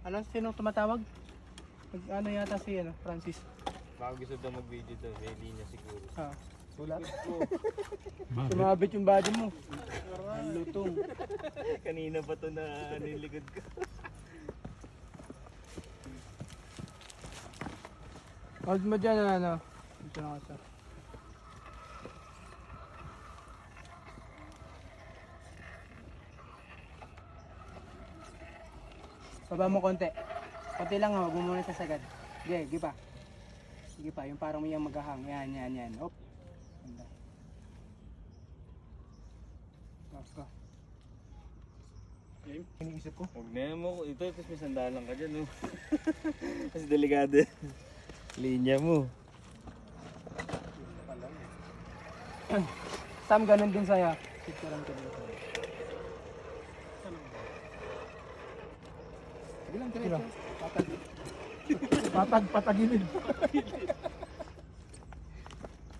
Ano, sino tumatawag? Ano yata si Francis? Baka gusto daw mag-video daw, may linya siguro. Ah. Sulat. Tumabit yung body mo. Ang lutong. Kanina pa to na ano yung likod ko. Hold mo dyan ano. Dito na ka. Baba mo konti. Konti lang ha, wag mo muna sasagad. Sige, sige pa. Sige pa, yung parang may maghahang. Yan. Hop. Ganda. Go. Iniisip ko. Huwag na mo, ito, tapos may sandalan ka dyan, oh. Kasi delikado. Linya mo. Sam, ganun din sa'yo. Picture lang dito. Sige lang, sige lang. Patagilid.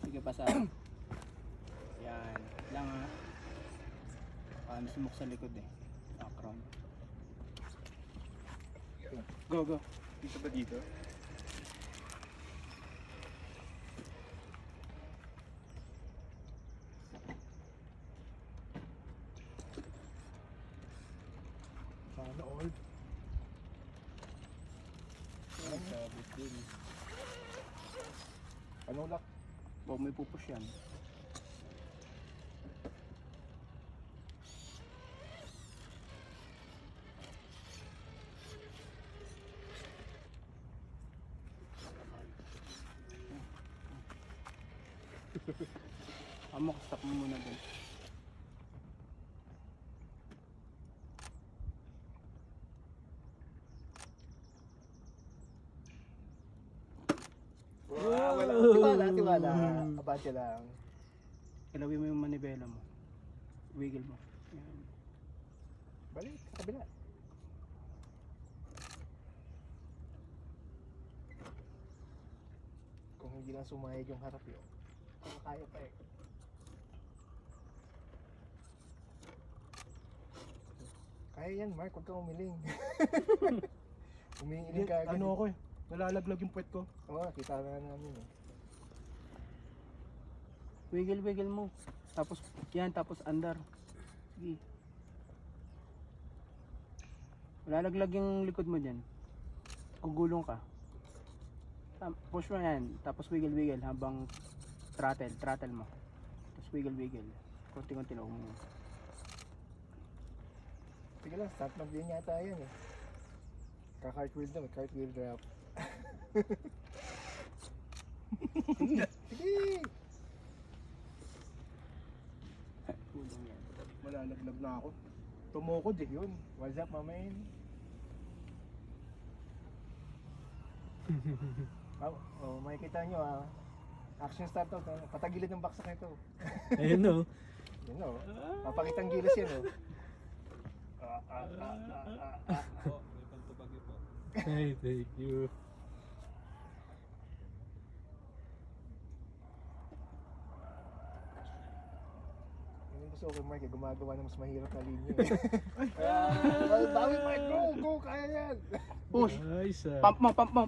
Sige pa sa. Yan. Lang ha. Paano sumok sa likod eh. Background. Go. Dito ba dito? Sana all. Sabit din. Ano lock? Huwag may pupush yan. Amo, stop mo muna dun. Tiwala. Abante lang. Ilawin mo yung manibela mo. Wiggle mo. Yan. Balik, sa kabila. Kung hindi lang sumayad yung harap yun, kaya pa eh. Kaya yan, Mark, huwag kang umiling. Umiiling ka agad. Ano ako eh. Nalalaglag yung puwet ko. Oo, kita na namin eh. Wiggle mo. Tapos yan, tapos andar. Sige. Lalaglag yung likod mo dyan. Gugulong ka. Push mo yan. Tapos wiggle habang throttle mo. Tapos wiggle. Konti-konti lang mo. Sige lang, start mag din yata yan eh. Ka-cartwheel na, cartwheel drop. Sige! Gulong yan. Malalaglag na ako. Tumukod eh yun. What's up, mamain? Makikita nyo ah. Action start out. Patagilid ng baksak nito. Ayun, no. Yun o. Papakitang gilas yan o. Oh, may pantubagyo po. Hey, thank you. Yun yung gusto ko kay Mark eh. Gumagawa ng mas mahirap na linya eh. Bawi Mark! Go! Kaya yan! Push! Nice, Pump mo!